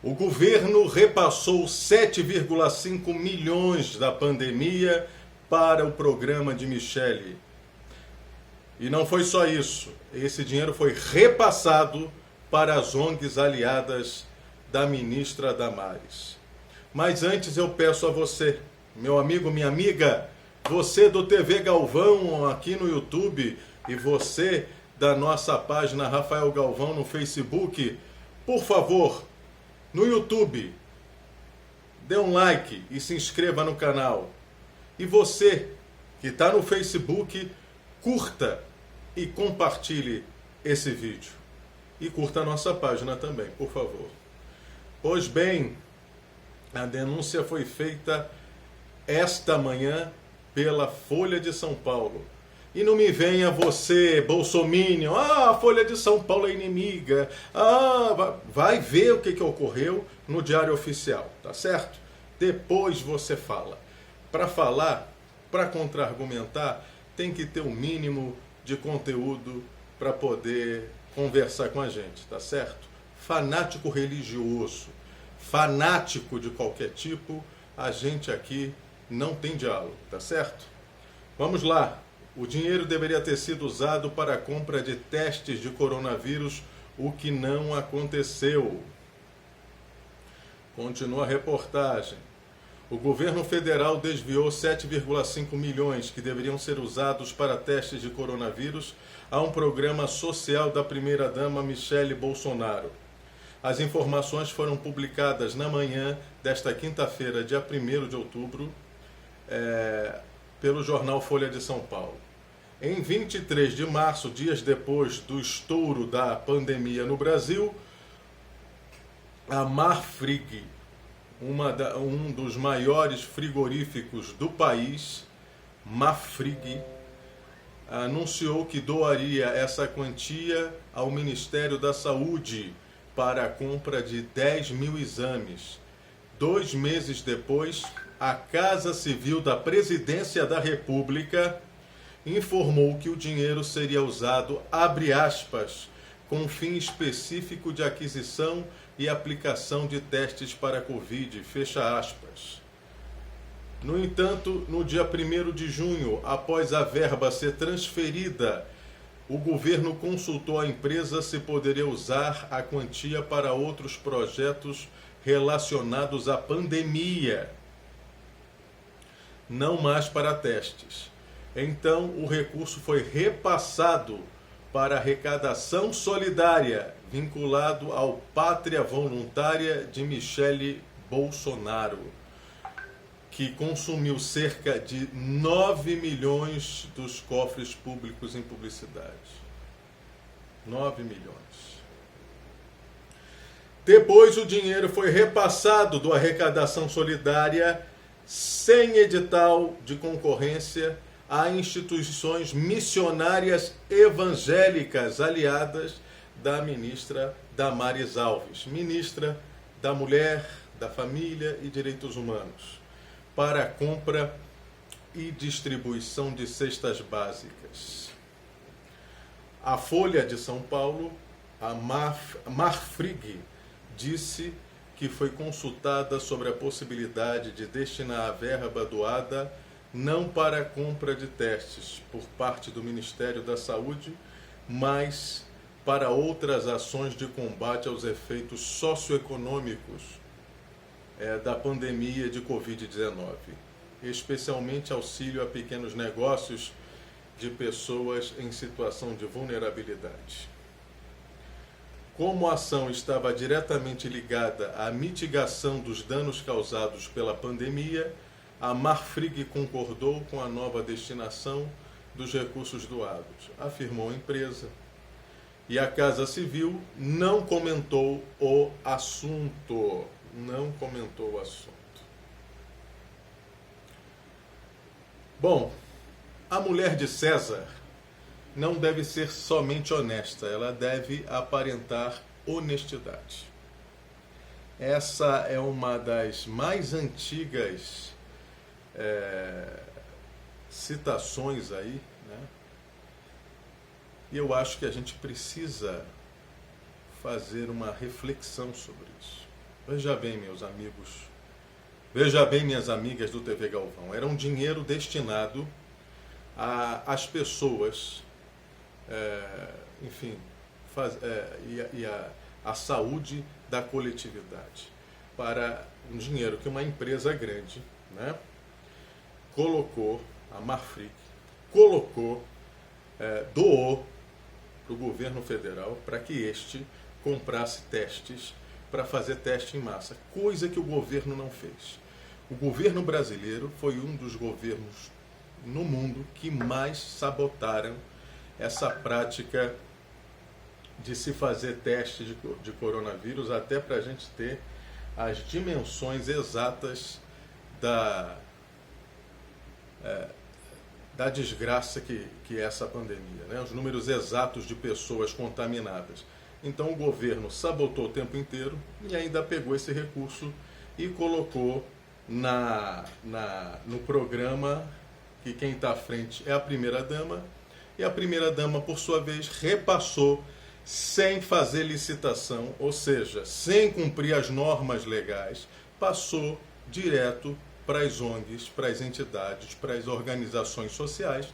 O governo repassou 7,5 milhões da pandemia para o programa de Michele. E não foi só isso. Esse dinheiro foi repassado para as ONGs aliadas da ministra Damares. Mas antes eu peço a você, meu amigo, minha amiga, você do TV Galvão aqui no YouTube e você da nossa página Rafael Galvão no Facebook, por favor, no YouTube, dê um like e se inscreva no canal. E você que está no Facebook, curta e compartilhe esse vídeo. E curta a nossa página também, por favor. Pois bem, a denúncia foi feita esta manhã pela Folha de São Paulo. E não me venha você, bolsominion, a Folha de São Paulo é inimiga. Vai ver o que ocorreu no Diário Oficial, tá certo? Depois você fala. Para falar, para contra-argumentar, tem que ter o mínimo de conteúdo para poder conversar com a gente, tá certo? Fanático religioso, fanático de qualquer tipo, a gente aqui não tem diálogo, tá certo? Vamos lá. O dinheiro deveria ter sido usado para a compra de testes de coronavírus, o que não aconteceu. Continua a reportagem. O governo federal desviou 7,5 milhões que deveriam ser usados para testes de coronavírus a um programa social da primeira-dama Michele Bolsonaro. As informações foram publicadas na manhã desta quinta-feira, dia 1º de outubro, pelo jornal Folha de São Paulo. Em 23 de março, dias depois do estouro da pandemia no Brasil, a Marfrig, um dos maiores frigoríficos do país, Marfrig, anunciou que doaria essa quantia ao Ministério da Saúde para a compra de 10 mil exames. 2 meses depois, a Casa Civil da Presidência da República informou que o dinheiro seria usado, abre aspas, com fim específico de aquisição e aplicação de testes para a Covid, fecha aspas. No entanto, no dia 1º de junho, após a verba ser transferida, o governo consultou a empresa se poderia usar a quantia para outros projetos relacionados à pandemia, não mais para testes. Então, o recurso foi repassado para arrecadação solidária, vinculado ao Pátria Voluntária de Michele Bolsonaro, que consumiu cerca de 9 milhões dos cofres públicos em publicidade. 9 milhões. Depois, o dinheiro foi repassado do arrecadação solidária, sem edital de concorrência, a instituições missionárias evangélicas aliadas da ministra Damares Alves, ministra da Mulher, da Família e Direitos Humanos, para a compra e distribuição de cestas básicas. A Folha de São Paulo, a Marfrig, disse que foi consultada sobre a possibilidade de destinar a verba doada não para a compra de testes por parte do Ministério da Saúde, mas para outras ações de combate aos efeitos socioeconômicos da pandemia de Covid-19, especialmente auxílio a pequenos negócios de pessoas em situação de vulnerabilidade. Como a ação estava diretamente ligada à mitigação dos danos causados pela pandemia, a Marfrig concordou com a nova destinação dos recursos doados, afirmou a empresa. E a Casa Civil não comentou o assunto. Não comentou o assunto. Bom, a mulher de César não deve ser somente honesta, ela deve aparentar honestidade. Essa é uma das mais antigas citações aí, né? E eu acho que a gente precisa fazer uma reflexão sobre isso. Veja bem, meus amigos, veja bem, minhas amigas do TV Galvão, era um dinheiro destinado às pessoas, enfim, a saúde da coletividade, para um dinheiro que uma empresa grande, né, colocou, a Marfrig, doou para o governo federal para que este comprasse testes para fazer teste em massa, coisa que o governo não fez. O governo brasileiro foi um dos governos no mundo que mais sabotaram essa prática de se fazer teste de coronavírus, até para a gente ter as dimensões exatas da desgraça que é essa pandemia, né? Os números exatos de pessoas contaminadas. Então o governo sabotou o tempo inteiro e ainda pegou esse recurso e colocou no programa, que quem está à frente é a primeira-dama, e a primeira-dama, por sua vez, repassou sem fazer licitação, ou seja, sem cumprir as normas legais, passou direto para as ONGs, para as entidades, para as organizações sociais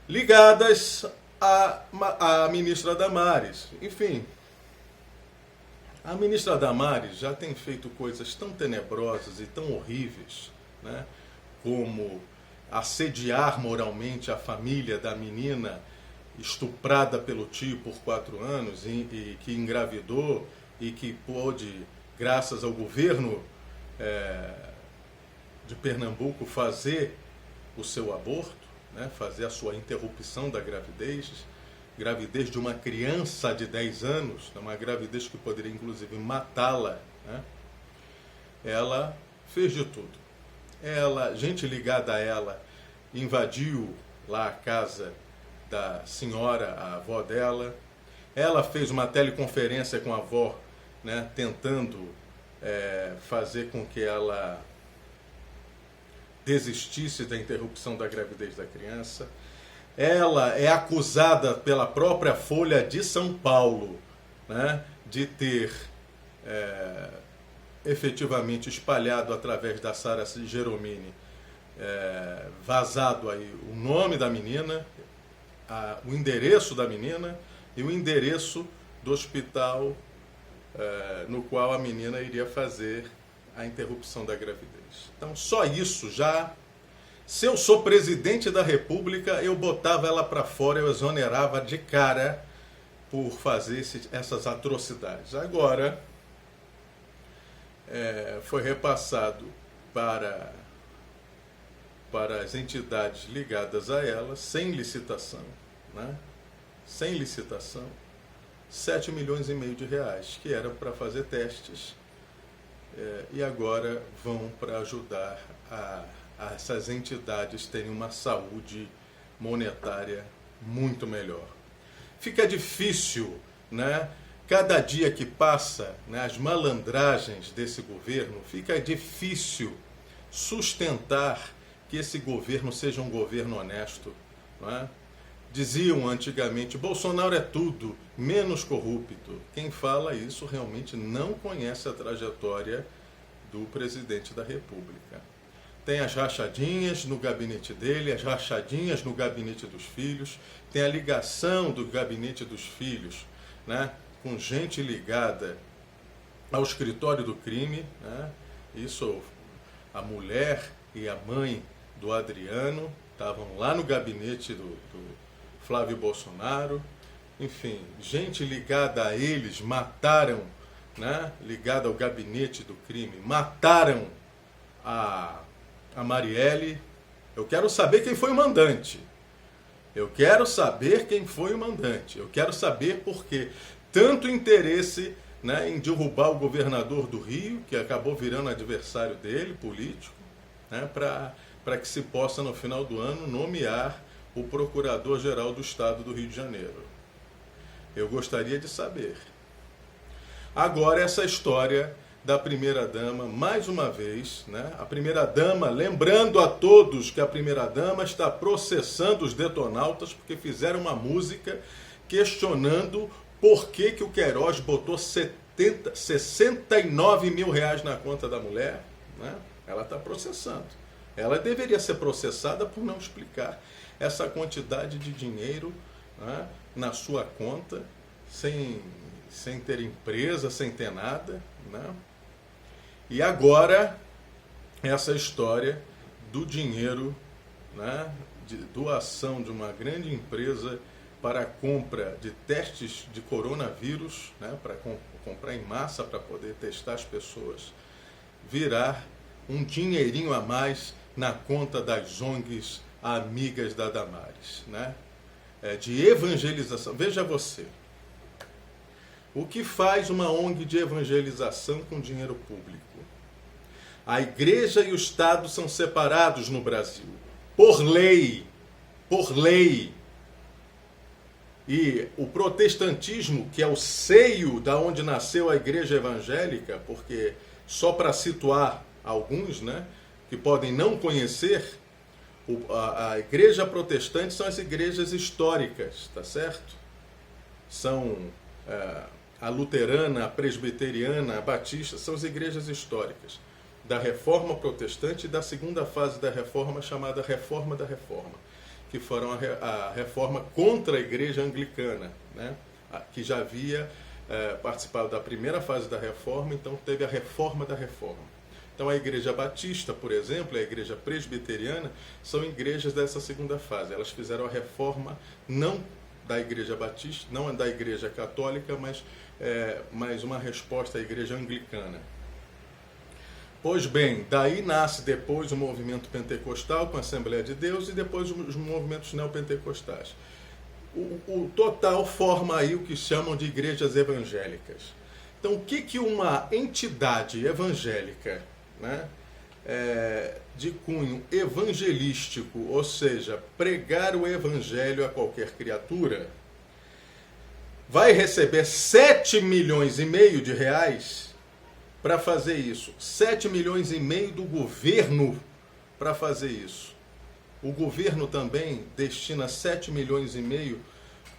ligadas à ministra Damares. Enfim, a ministra Damares já tem feito coisas tão tenebrosas e tão horríveis, né, como assediar moralmente a família da menina estuprada pelo tio por 4 anos e que engravidou e que pôde, graças ao governo de Pernambuco, fazer o seu aborto, né, fazer a sua interrupção da gravidez de uma criança de 10 anos, uma gravidez que poderia inclusive matá-la, né? Ela fez de tudo. Gente ligada a ela invadiu lá a casa da senhora, a avó dela. Ela fez uma teleconferência com a avó, né, tentando fazer com que ela desistisse da interrupção da gravidez da criança. Ela é acusada pela própria Folha de São Paulo, né, de ter efetivamente espalhado através da Sara Geromini, vazado aí o nome da menina, o endereço da menina e o endereço do hospital no qual a menina iria fazer a interrupção da gravidez. Então, só isso já... Se eu sou presidente da República, eu botava ela para fora, eu exonerava de cara por fazer essas atrocidades. Agora, foi repassado para as entidades ligadas a ela, sem licitação, né? Sem licitação, 7,5 milhões de reais, que eram para fazer testes, e agora vão para ajudar a essas entidades terem uma saúde monetária muito melhor. Fica difícil, né? Cada dia que passa, né, as malandragens desse governo, fica difícil sustentar que esse governo seja um governo honesto, não é? Diziam antigamente, Bolsonaro é tudo, menos corrupto. Quem fala isso realmente não conhece a trajetória do presidente da República. Tem as rachadinhas no gabinete dele, as rachadinhas no gabinete dos filhos, tem a ligação do gabinete dos filhos, né, com gente ligada ao escritório do crime, né? Isso, a mulher e a mãe do Adriano estavam lá no gabinete do Flávio Bolsonaro. Enfim, gente ligada a eles mataram, né, ligada ao gabinete do crime, mataram a Marielle. Eu quero saber quem foi o mandante. Eu quero saber quem foi o mandante. Eu quero saber por quê. Tanto interesse, né, em derrubar o governador do Rio, que acabou virando adversário dele, político, né, para que se possa, no final do ano, nomear o Procurador-Geral do Estado do Rio de Janeiro. Eu gostaria de saber. Agora, essa história da primeira-dama, mais uma vez, né? A primeira-dama, lembrando a todos que a primeira-dama está processando os detonautas porque fizeram uma música questionando por que o Queiroz botou 69 mil reais na conta da mulher, né? Ela está processando. Ela deveria ser processada por não explicar essa quantidade de dinheiro, né, na sua conta, sem ter empresa, sem ter nada, né? E agora, essa história do dinheiro, né, de doação de uma grande empresa para a compra de testes de coronavírus, né, para comprar em massa para poder testar as pessoas, virar um dinheirinho a mais na conta das ONGs amigas da Damares, né? De evangelização. Veja você, o que faz uma ONG de evangelização com dinheiro público? A igreja e o Estado são separados no Brasil, por lei, por lei. E o protestantismo, que é o seio da onde nasceu a igreja evangélica, porque só para situar alguns, né, que podem não conhecer, a igreja protestante são as igrejas históricas, tá certo? São a luterana, a presbiteriana, a batista, são as igrejas históricas da Reforma Protestante e da segunda fase da Reforma, chamada Reforma da Reforma, que foram a reforma contra a igreja anglicana, né, que já havia participado da primeira fase da Reforma, então teve a Reforma da Reforma. Então a igreja batista, por exemplo, e a igreja presbiteriana são igrejas dessa segunda fase. Elas fizeram a reforma não da igreja batista, não da igreja católica, mas uma resposta à igreja anglicana. Pois bem, daí nasce depois o movimento pentecostal com a Assembleia de Deus e depois os movimentos neopentecostais. O total forma aí o que chamam de igrejas evangélicas. Então o que uma entidade evangélica, né, de cunho evangelístico, ou seja, pregar o evangelho a qualquer criatura, vai receber 7 milhões e meio de reais para fazer isso? 7 milhões e meio do governo para fazer isso. O governo também destina 7 milhões e meio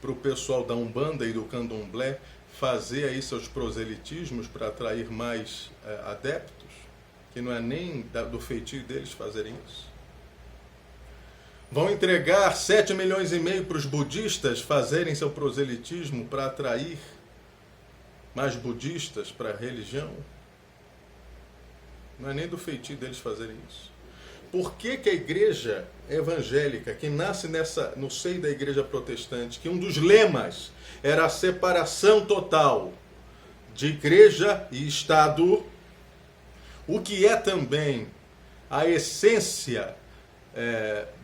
para o pessoal da Umbanda e do Candomblé fazer aí seus proselitismos para atrair mais adeptos, que não é nem do feitio deles fazerem isso. Vão entregar 7 milhões e meio para os budistas fazerem seu proselitismo para atrair mais budistas para a religião. Não é nem do feitio deles fazerem isso. Por que a igreja evangélica, que nasce no seio da igreja protestante, que um dos lemas era a separação total de igreja e Estado, o que é também a essência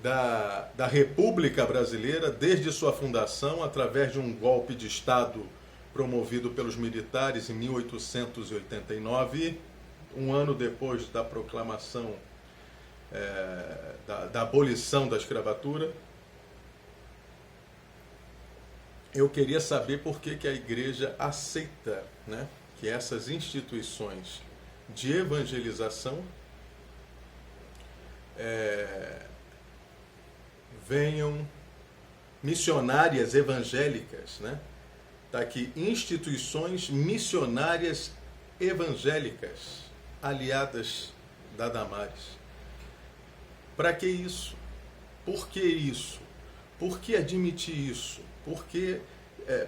da República Brasileira, desde sua fundação, através de um golpe de Estado promovido pelos militares em 1889, um ano depois da proclamação da abolição da escravatura. Eu queria saber por que a igreja aceita, né, que essas instituições de evangelização venham, missionárias evangélicas, né? Está aqui, instituições missionárias evangélicas aliadas da Damares. Para que isso? Por que isso? Por que admitir isso? Por que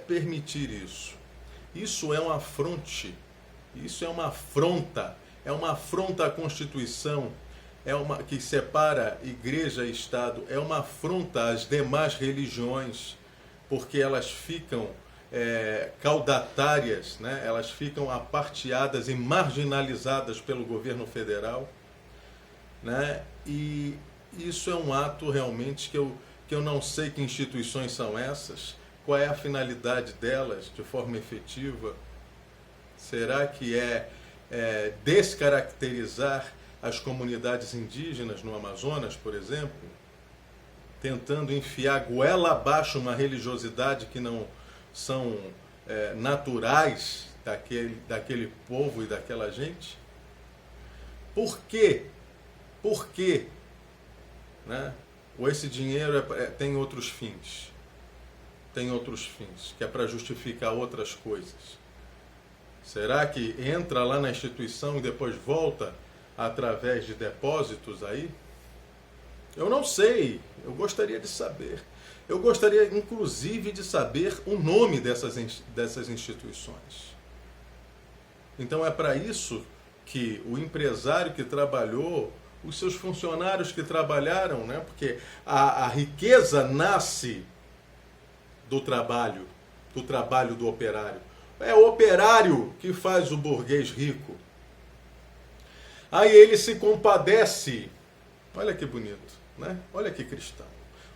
permitir isso? Isso é um afronte, isso é uma afronta à Constituição, que separa igreja e Estado, é uma afronta às demais religiões, porque elas ficam caudatárias, né? Elas ficam aparteadas e marginalizadas pelo governo federal, né? E isso é um ato realmente que eu não sei que instituições são essas, qual é a finalidade delas de forma efetiva. Será que é descaracterizar as comunidades indígenas no Amazonas, por exemplo, tentando enfiar goela abaixo uma religiosidade que não são naturais daquele povo e daquela gente? Por quê? Por quê? Né? Ou esse dinheiro tem outros fins? Tem outros fins, que é para justificar outras coisas. Será que entra lá na instituição e depois volta através de depósitos aí? Eu não sei, eu gostaria de saber. Eu gostaria, inclusive, de saber o nome dessas instituições. Então é para isso que o empresário que trabalhou, os seus funcionários que trabalharam, né? Porque a riqueza nasce do trabalho do operário. É o operário que faz o burguês rico. Aí ele se compadece. Olha que bonito, né? Olha que cristão.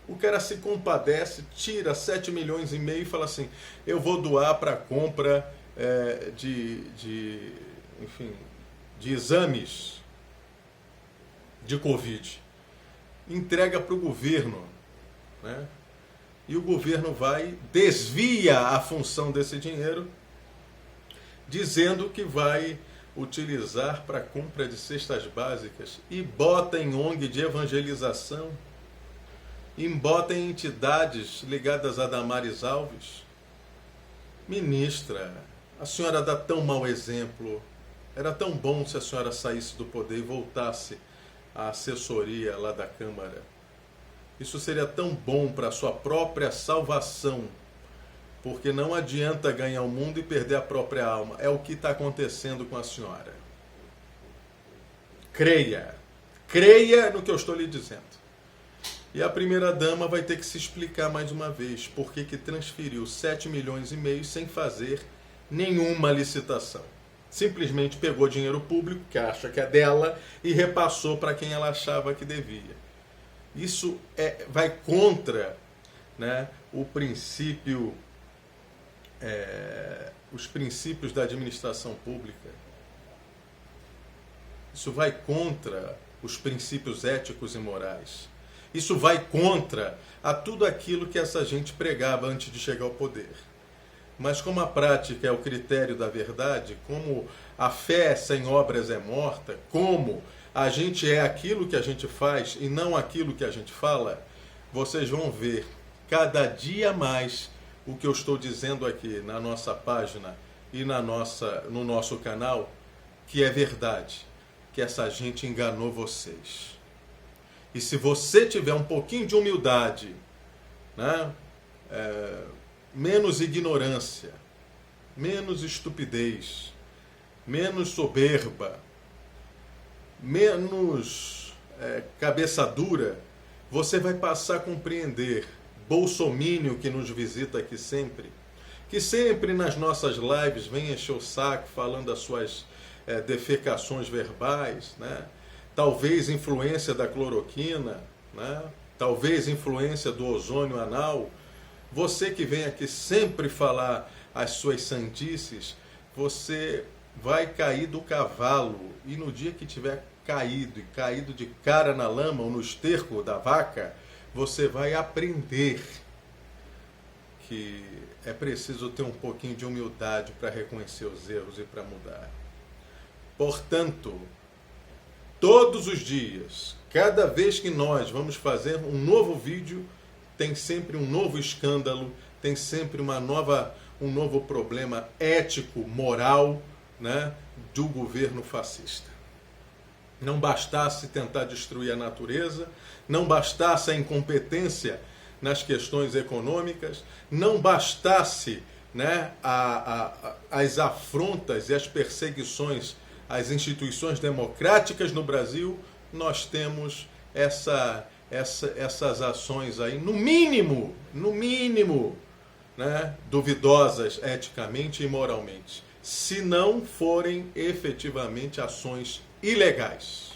O cara se compadece, tira 7,5 milhões e fala assim, eu vou doar para a compra de exames de Covid. Entrega para o governo, né? E o governo desvia a função desse dinheiro, dizendo que vai utilizar para a compra de cestas básicas e bota em ONG de evangelização, e bota em entidades ligadas a Damares Alves. Ministra, a senhora dá tão mau exemplo. Era tão bom se a senhora saísse do poder e voltasse à assessoria lá da Câmara. Isso seria tão bom para a sua própria salvação, porque não adianta ganhar o mundo e perder a própria alma. É o que está acontecendo com a senhora. Creia no que eu estou lhe dizendo. E a primeira-dama vai ter que se explicar mais uma vez por que transferiu 7,5 milhões sem fazer nenhuma licitação. Simplesmente pegou dinheiro público, que acha que é dela, e repassou para quem ela achava que devia. Isso vai contra, né, o princípio, os princípios da administração pública. Isso vai contra os princípios éticos e morais. Isso vai contra a tudo aquilo que essa gente pregava antes de chegar ao poder. Mas como a prática é o critério da verdade, como a fé sem obras é morta, como a gente é aquilo que a gente faz e não aquilo que a gente fala, vocês vão ver cada dia mais o que eu estou dizendo aqui na nossa página e no nosso canal, que é verdade, que essa gente enganou vocês. E se você tiver um pouquinho de humildade, né, menos ignorância, menos estupidez, menos soberba, menos cabeça dura, você vai passar a compreender. Bolsomínio, que nos visita aqui sempre, que sempre nas nossas lives vem encher o saco falando das suas defecações verbais, né? Talvez influência da cloroquina, né? Talvez influência do ozônio anal. Você que vem aqui sempre falar as suas sandices, você vai cair do cavalo, e no dia que tiver caído de cara na lama ou no esterco da vaca, você vai aprender que é preciso ter um pouquinho de humildade para reconhecer os erros e para mudar. Portanto, todos os dias, cada vez que nós vamos fazer um novo vídeo, tem sempre um novo escândalo, tem sempre um novo problema ético, moral, né, do governo fascista. Não bastasse tentar destruir a natureza, não bastasse a incompetência nas questões econômicas, não bastasse, né, as afrontas e as perseguições às instituições democráticas no Brasil, nós temos essas ações aí, no mínimo, né, duvidosas eticamente e moralmente, se não forem efetivamente ações ilegais.